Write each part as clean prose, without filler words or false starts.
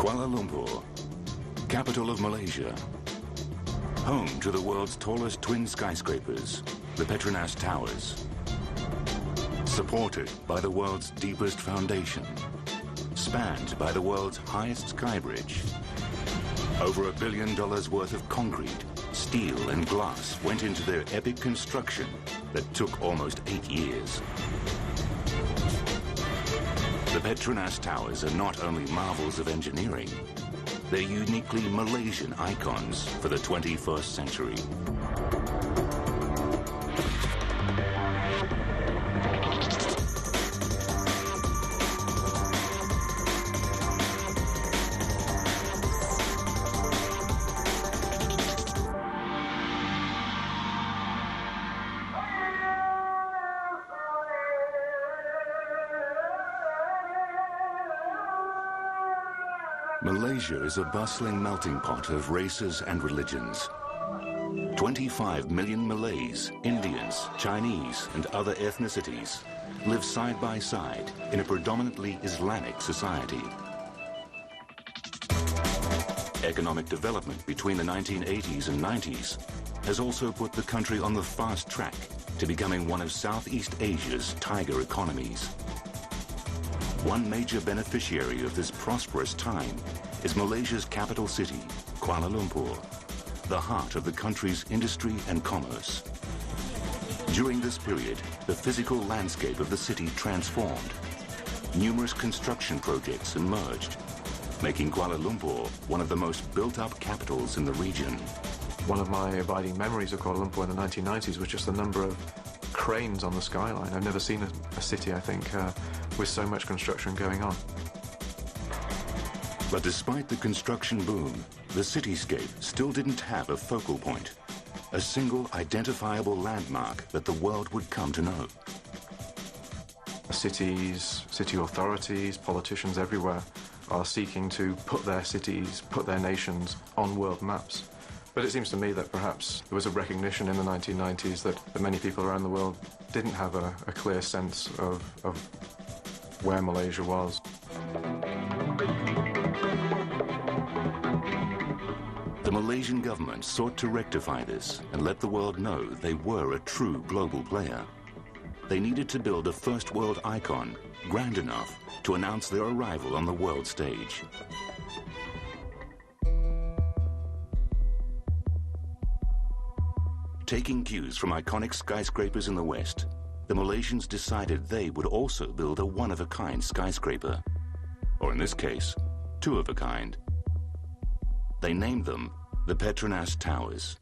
Kuala Lumpur, capital of Malaysia, home to the world's tallest twin skyscrapers, the Petronas Towers, supported by the world's deepest foundation, spanned by the world's highest sky bridge. Over $1 billion worth of concrete, steel and glass went into their epic construction that took almost 8 years. The Petronas Towers are not only marvels of engineering, they're uniquely Malaysian icons for the 21st century. Malaysia is a bustling melting pot of races and religions. 25 million Malays, Indians, Chinese, and other ethnicities live side by side in a predominantly Islamic society. Economic development between the 1980s and 90s has also put the country on the fast track to becoming one of Southeast Asia's tiger economies. One major beneficiary of this prosperous time is Malaysia's capital city, Kuala Lumpur, the heart of the country's industry and commerce. During this period, the physical landscape of the city transformed. Numerous construction projects emerged, making Kuala Lumpur one of the most built-up capitals in the region. One of my abiding memories of Kuala Lumpur in the 1990s was just the number of cranes on the skyline. I've never seen a city, I think, with so much construction going on. But despite the construction boom, the cityscape still didn't have a focal point, a single identifiable landmark that the world would come to know. Cities, city authorities, politicians everywhere are seeking to put their cities, put their nations on world maps. But it seems to me that perhaps there was a recognition in the 1990s that many people around the world didn't have a clear sense of where Malaysia was. The Malaysian government sought to rectify this and let the world know they were a true global player. They needed to build a first world icon grand enough to announce their arrival on the world stage. Taking cues from iconic skyscrapers in the West, the Malaysians decided they would also build a one-of-a-kind skyscraper. Or in this case, two of a kind. They named them the Petronas Towers.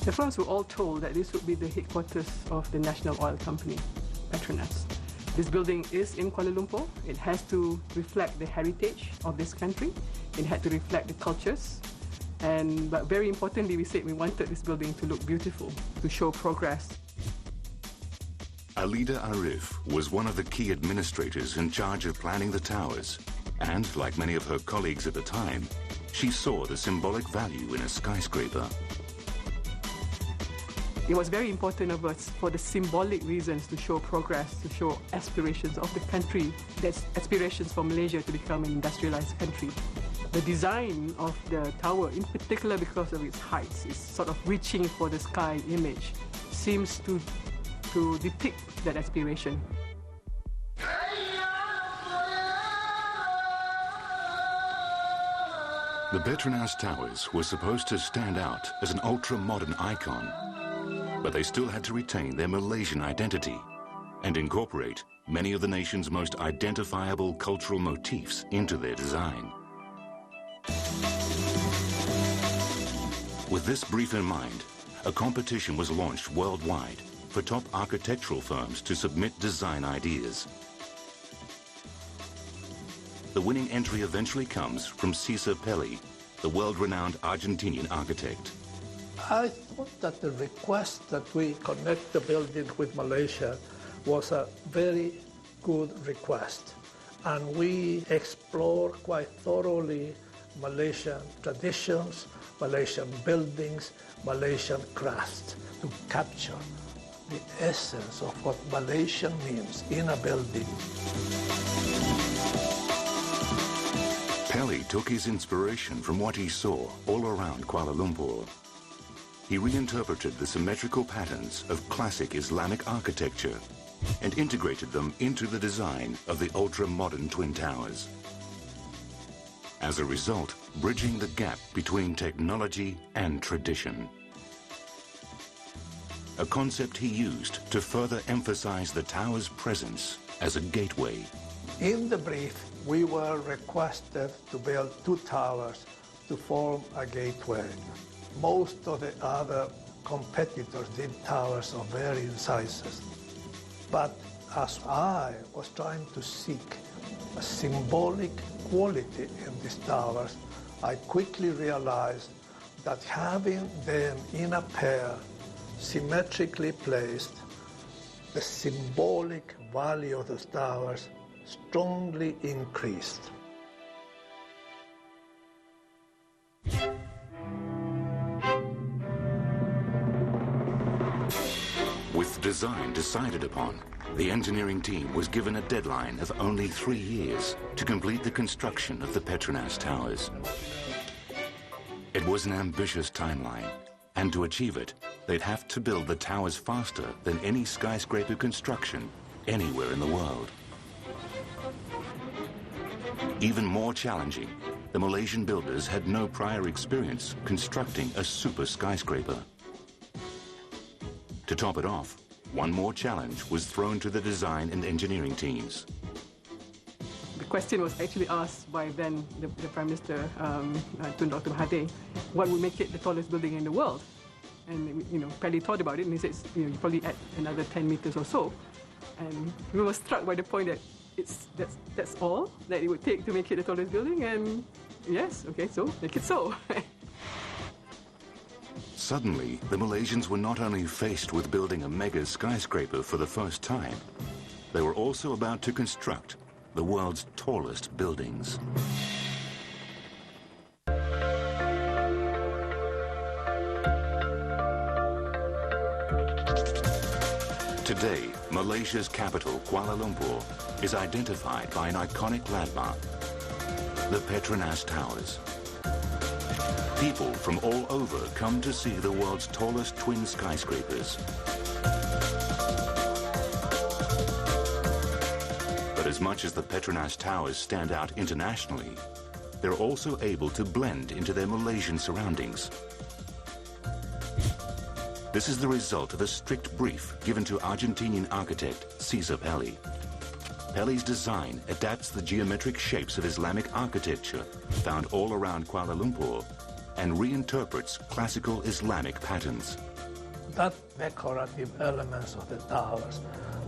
At first, we were all told that this would be the headquarters of the national oil company, Petronas. This building is in Kuala Lumpur. It has to reflect the heritage of this country. It had to reflect the cultures. But very importantly, we said we wanted this building to look beautiful, to show progress. Alida Arif was one of the key administrators in charge of planning the towers. And, like many of her colleagues at the time, she saw the symbolic value in a skyscraper. It was very important of us for the symbolic reasons to show progress, to show aspirations of the country, that's aspirations for Malaysia to become an industrialized country. The design of the tower, in particular because of its heights, is sort of reaching for the sky image, seems to depict that aspiration. The Petronas Towers were supposed to stand out as an ultra-modern icon, but they still had to retain their Malaysian identity and incorporate many of the nation's most identifiable cultural motifs into their design. With this brief in mind, a competition was launched worldwide for top architectural firms to submit design ideas. The winning entry eventually comes from Cesar Pelli, the world-renowned Argentinian architect. I thought that the request that we connect the building with Malaysia was a very good request. And we explored quite thoroughly Malaysian traditions, Malaysian buildings, Malaysian crafts to capture the essence of what Malaysian means in a building. took his inspiration from what he saw all around Kuala Lumpur. He reinterpreted the symmetrical patterns of classic Islamic architecture and integrated them into the design of the ultra-modern Twin Towers. As a result, bridging the gap between technology and tradition. A concept he used to further emphasize the tower's presence as a gateway. In the brief, we were requested to build 2 towers to form a gateway. Most of the other competitors did towers of varying sizes. But as I was trying to seek a symbolic quality in these towers, I quickly realized that having them in a pair, symmetrically placed, the symbolic value of those towers strongly increased. With design decided upon, the engineering team was given a deadline of only 3 years to complete the construction of the Petronas Towers. It was an ambitious timeline, and to achieve it, they'd have to build the towers faster than any skyscraper construction anywhere in the world. Even more challenging, the Malaysian builders had no prior experience constructing a super skyscraper. To top it off, one more challenge was thrown to the design and engineering teams. The question was actually asked by then the Prime Minister, Tun Dr. Mahathir, what would make it the tallest building in the world? And Pelly thought about it and he said, you probably add another 10 meters or so. And we were struck by the point that that's all that it would take to make it the tallest building. And yes, okay, so make it so. Suddenly, the Malaysians were not only faced with building a mega skyscraper for the first time, they were also about to construct the world's tallest buildings. Today, Malaysia's capital, Kuala Lumpur, is identified by an iconic landmark, the Petronas Towers. People from all over come to see the world's tallest twin skyscrapers. But as much as the Petronas Towers stand out internationally, they're also able to blend into their Malaysian surroundings. This is the result of a strict brief given to Argentinian architect Cesar Pelli. Pelli's design adapts the geometric shapes of Islamic architecture found all around Kuala Lumpur and reinterprets classical Islamic patterns. That decorative elements of the towers,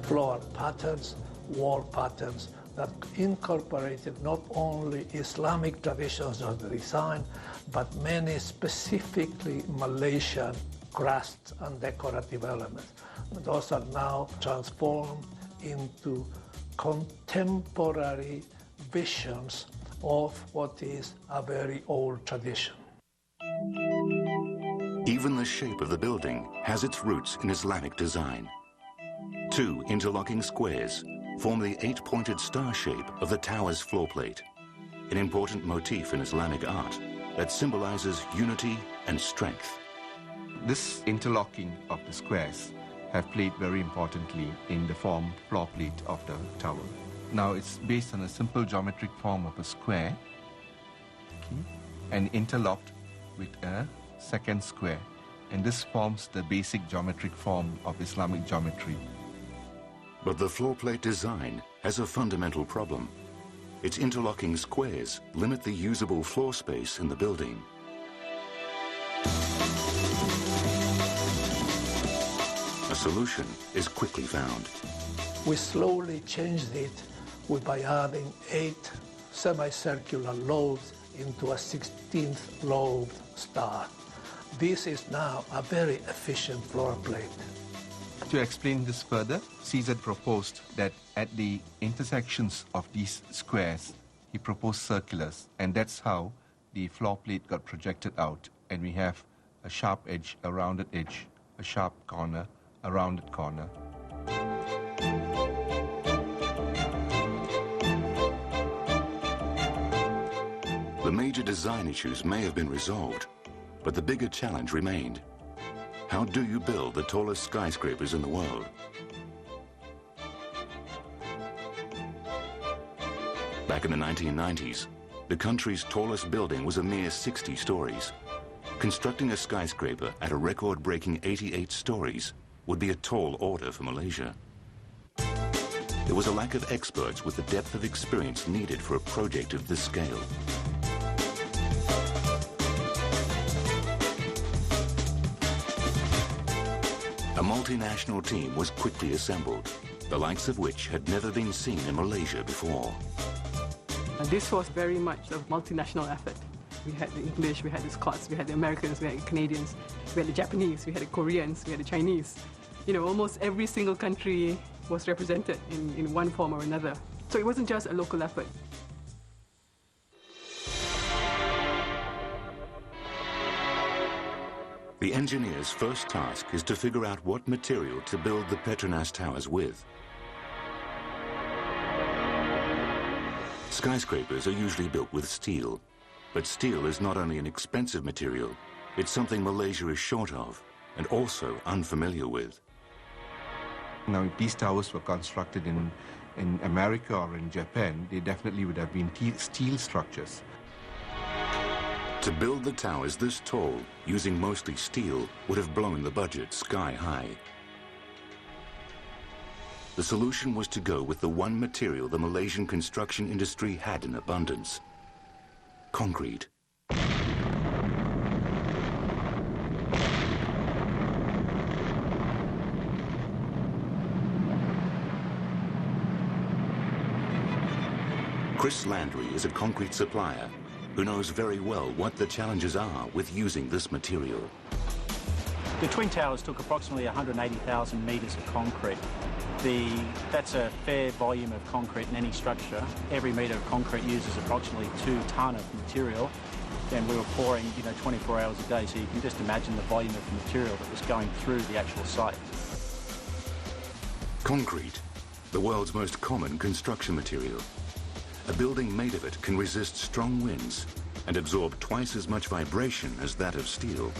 floor patterns, wall patterns, that incorporated not only Islamic traditions of the design, but many specifically Malaysian crafts and decorative elements. Those are now transformed into contemporary visions of what is a very old tradition. Even the shape of the building has its roots in Islamic design. 2 interlocking squares form the 8-pointed star shape of the tower's floor plate, an important motif in Islamic art that symbolizes unity and strength. This interlocking of the squares have played very importantly in the form floor plate of the tower. Now it's based on a simple geometric form of a square, okay, and interlocked with a second square, and this forms the basic geometric form of Islamic geometry. But the floor plate design has a fundamental problem. Its interlocking squares limit the usable floor space in the building. A solution is quickly found. We slowly changed it by adding 8 semicircular lobes into a 16th lobed star. This is now a very efficient floor plate. To explain this further, Caesar proposed that at the intersections of these squares, he proposed circulars, and that's how the floor plate got projected out, and we have a sharp edge, a rounded edge, a sharp corner, a rounded corner. The major design issues may have been resolved, but the bigger challenge remained. How do you build the tallest skyscrapers in the world? Back in the 1990s, the country's tallest building was a mere 60 stories. Constructing a skyscraper at a record-breaking 88 stories would be a tall order for Malaysia. There was a lack of experts with the depth of experience needed for a project of this scale. A multinational team was quickly assembled, the likes of which had never been seen in Malaysia before. This was very much a multinational effort. We had the English, we had the Scots, we had the Americans, we had the Canadians, we had the Japanese, we had the Koreans, we had the Chinese. You know, almost every single country was represented in one form or another. So it wasn't just a local effort. The engineer's first task is to figure out what material to build the Petronas Towers with. Skyscrapers are usually built with steel, but steel is not only an expensive material, it's something Malaysia is short of and also unfamiliar with. Now, if these towers were constructed in America or in Japan, they definitely would have been steel structures. To build the towers this tall, using mostly steel, would have blown the budget sky high. The solution was to go with the one material the Malaysian construction industry had in abundance: concrete. Chris Landry is a concrete supplier who knows very well what the challenges are with using this material. The Twin Towers took approximately 180,000 metres of concrete. That's a fair volume of concrete in any structure. Every metre of concrete uses approximately 2 tonne of material, and we were pouring 24 hours a day, so you can just imagine the volume of material that was going through the actual site. Concrete, the world's most common construction material. A building made of it can resist strong winds and absorb twice as much vibration as that of steel.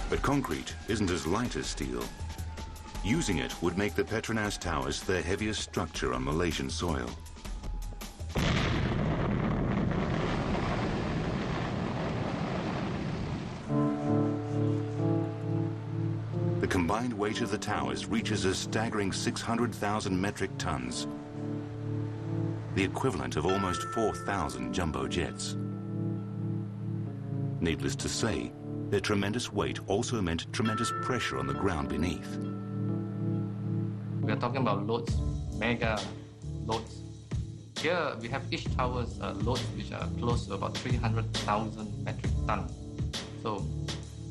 But concrete isn't as light as steel. Using it would make the Petronas Towers the heaviest structure on Malaysian soil. The combined weight of the towers reaches a staggering 600,000 metric tons, the equivalent of almost 4,000 jumbo jets. Needless to say, their tremendous weight also meant tremendous pressure on the ground beneath. We are talking about loads, mega loads. Here we have each tower's loads which are close to about 300,000 metric tons. So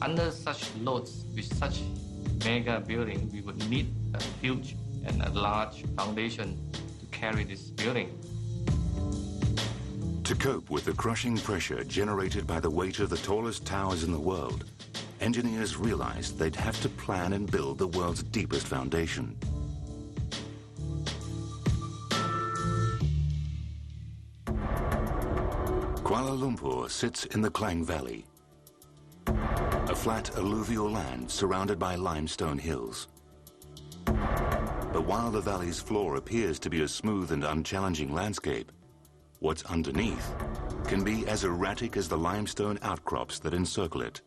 under such loads, with such mega building, we would need a huge and a large foundation to carry this building. To cope with the crushing pressure generated by the weight of the tallest towers in the world, engineers realized they'd have to plan and build the world's deepest foundation. Kuala Lumpur sits in the Klang Valley, a flat alluvial land surrounded by limestone hills. But while the valley's floor appears to be a smooth and unchallenging landscape, what's underneath can be as erratic as the limestone outcrops that encircle it.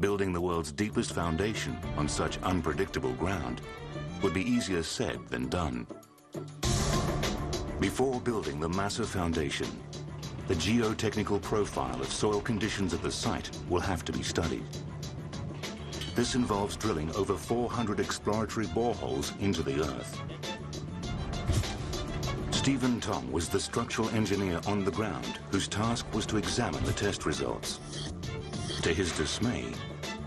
Building the world's deepest foundation on such unpredictable ground would be easier said than done. Before building the massive foundation, the geotechnical profile of soil conditions at the site will have to be studied. This involves drilling over 400 exploratory boreholes into the earth. Stephen Tong was the structural engineer on the ground whose task was to examine the test results. To his dismay,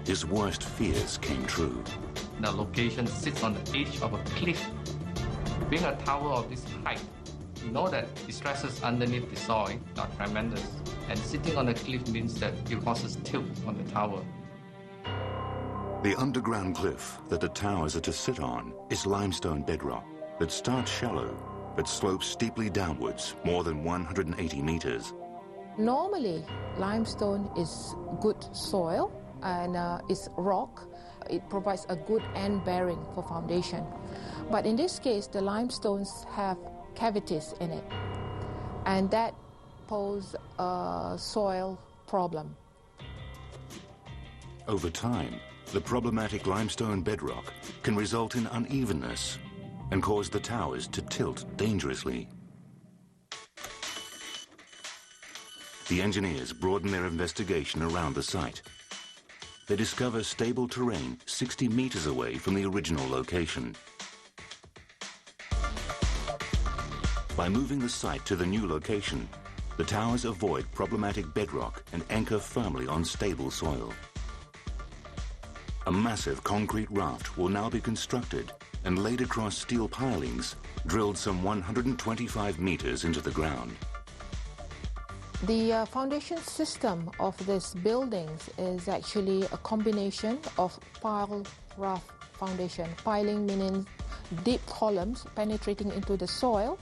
his worst fears came true. The location sits on the edge of a cliff. Being a tower of this height, you know that the stresses underneath the soil are tremendous, and sitting on a cliff means that it causes tilt on the tower. The underground cliff that the towers are to sit on is limestone bedrock that starts shallow but slopes steeply downwards more than 180 meters. Normally, limestone is good soil and it's rock. It provides a good end bearing for foundation. But in this case, the limestones have cavities in it, and that poses a soil problem. Over time, the problematic limestone bedrock can result in unevenness and cause the towers to tilt dangerously. The engineers broaden their investigation around the site. They discover stable terrain 60 meters away from the original location. By moving the site to the new location, the towers avoid problematic bedrock and anchor firmly on stable soil. A massive concrete raft will now be constructed and laid across steel pilings, drilled some 125 meters into the ground. The foundation system of these buildings is actually a combination of pile raft foundation. Piling meaning deep columns penetrating into the soil,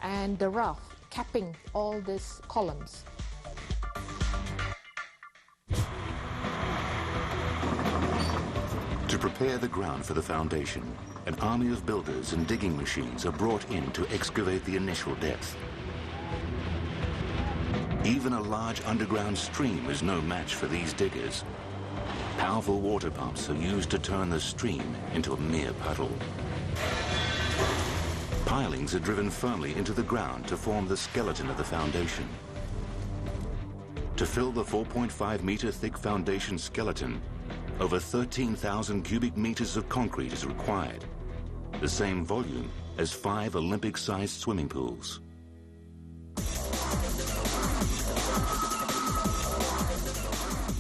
and the raft capping all these columns. To prepare the ground for the foundation, an army of builders and digging machines are brought in to excavate the initial depth. Even a large underground stream is no match for these diggers. Powerful water pumps are used to turn the stream into a mere puddle. Pilings are driven firmly into the ground to form the skeleton of the foundation. To fill the 4.5-meter thick foundation skeleton, over 13,000 cubic meters of concrete is required, the same volume as 5 Olympic-sized swimming pools.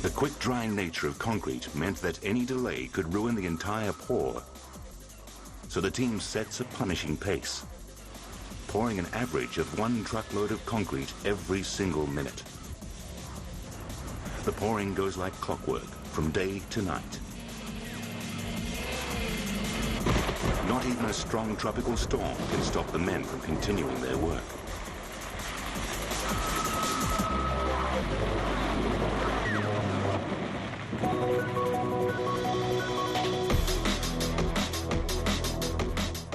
The quick-drying nature of concrete meant that any delay could ruin the entire pour. So the team sets a punishing pace, pouring an average of 1 truckload of concrete every single minute. The pouring goes like clockwork from day to night. Not even a strong tropical storm can stop the men from continuing their work.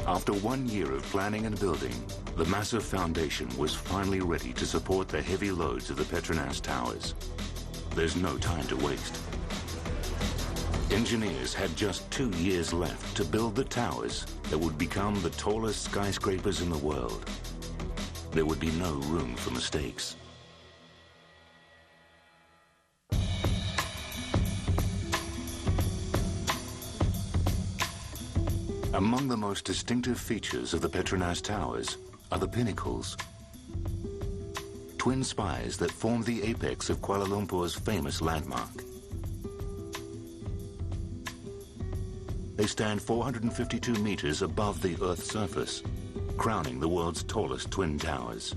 After 1 year of planning and building, the massive foundation was finally ready to support the heavy loads of the Petronas Towers. There's no time to waste. Engineers had just 2 years left to build the towers that would become the tallest skyscrapers in the world. There would be no room for mistakes. Among the most distinctive features of the Petronas Towers are the pinnacles, twin spires that form the apex of Kuala Lumpur's famous landmark. They stand 452 meters above the Earth's surface, crowning the world's tallest twin towers.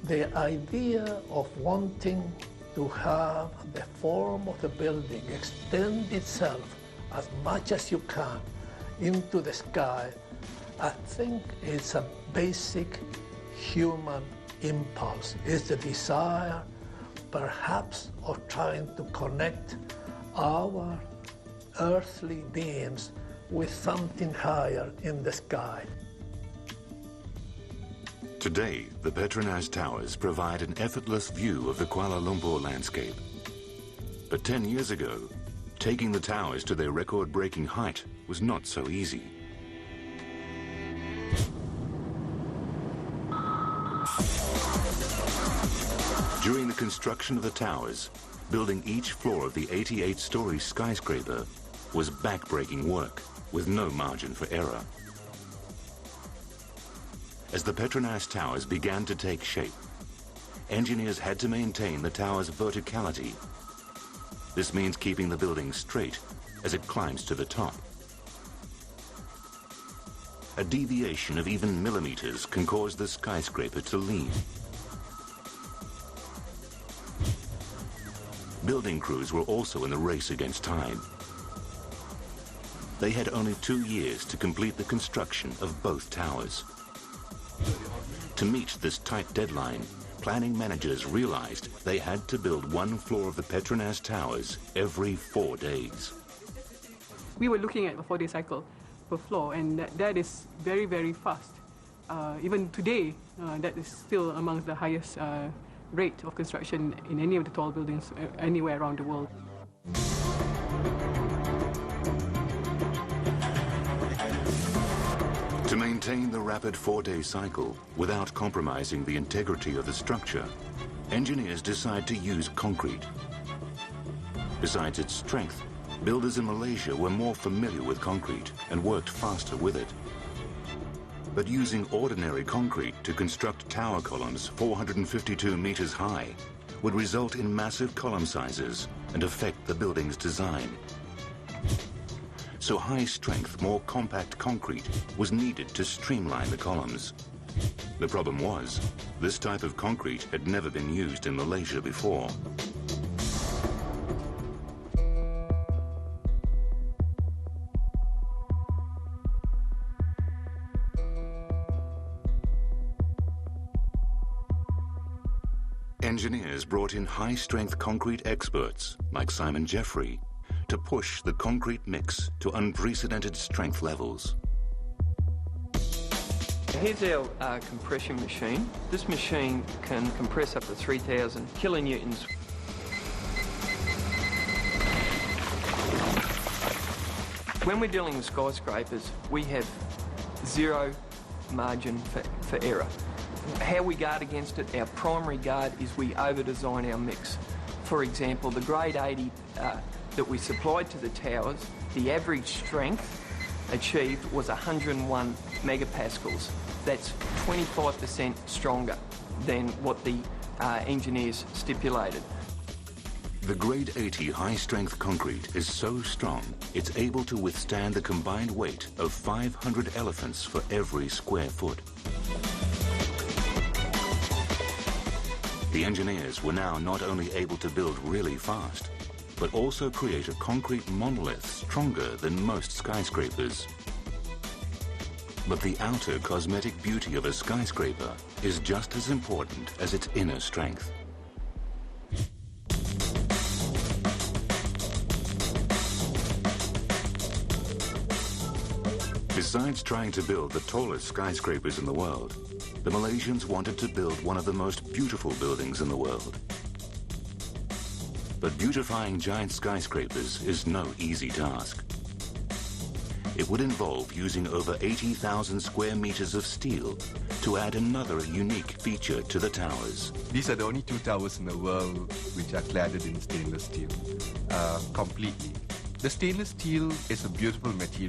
The idea of wanting to have the form of the building extend itself as much as you can into the sky, I think it's a basic human impulse. It's the desire, perhaps, of trying to connect our earthly beings with something higher in the sky. Today, the Petronas Towers provide an effortless view of the Kuala Lumpur landscape. But 10 years ago, taking the towers to their record-breaking height was not so easy. During the construction of the towers, building each floor of the 88-story skyscraper was back-breaking work with no margin for error. As the Petronas Towers began to take shape, engineers had to maintain the tower's verticality. This means keeping the building straight as it climbs to the top. A deviation of even millimeters can cause the skyscraper to lean. Building crews were also in the race against time. They had only 2 years to complete the construction of both towers. To meet this tight deadline, planning managers realized they had to build one floor of the Petronas Towers every 4 days. We were looking at a 4-day cycle per floor, and that is very, very fast. Even today, that is still among the highest rate of construction in any of the tall buildings anywhere around the world. To maintain the rapid 4-day cycle without compromising the integrity of the structure, engineers decide to use concrete. Besides its strength, builders in Malaysia were more familiar with concrete and worked faster with it. But using ordinary concrete to construct tower columns 452 meters high would result in massive column sizes and affect the building's design. So high-strength, more compact concrete was needed to streamline the columns. The problem was, this type of concrete had never been used in Malaysia before. Engineers brought in high-strength concrete experts, like Simon Jeffrey, to push the concrete mix to unprecedented strength levels. Here's our compression machine. This machine can compress up to 3,000 kilonewtons. When we're dealing with skyscrapers, we have zero margin for error. How we guard against it, our primary guard is we over-design our mix. For example, the grade 80 that we supplied to the towers, the average strength achieved was 101 megapascals. That's 25% stronger than what the engineers stipulated. The grade 80 high-strength concrete is so strong, it's able to withstand the combined weight of 500 elephants for every square foot. The engineers were now not only able to build really fast, but also create a concrete monolith stronger than most skyscrapers. But the outer cosmetic beauty of a skyscraper is just as important as its inner strength. Besides trying to build the tallest skyscrapers in the world, the Malaysians wanted to build one of the most beautiful buildings in the world. But beautifying giant skyscrapers is no easy task. It would involve using over 80,000 square meters of steel to add another unique feature to the towers. These are the only 2 towers in the world which are cladded in stainless steel, completely. The stainless steel is a beautiful material.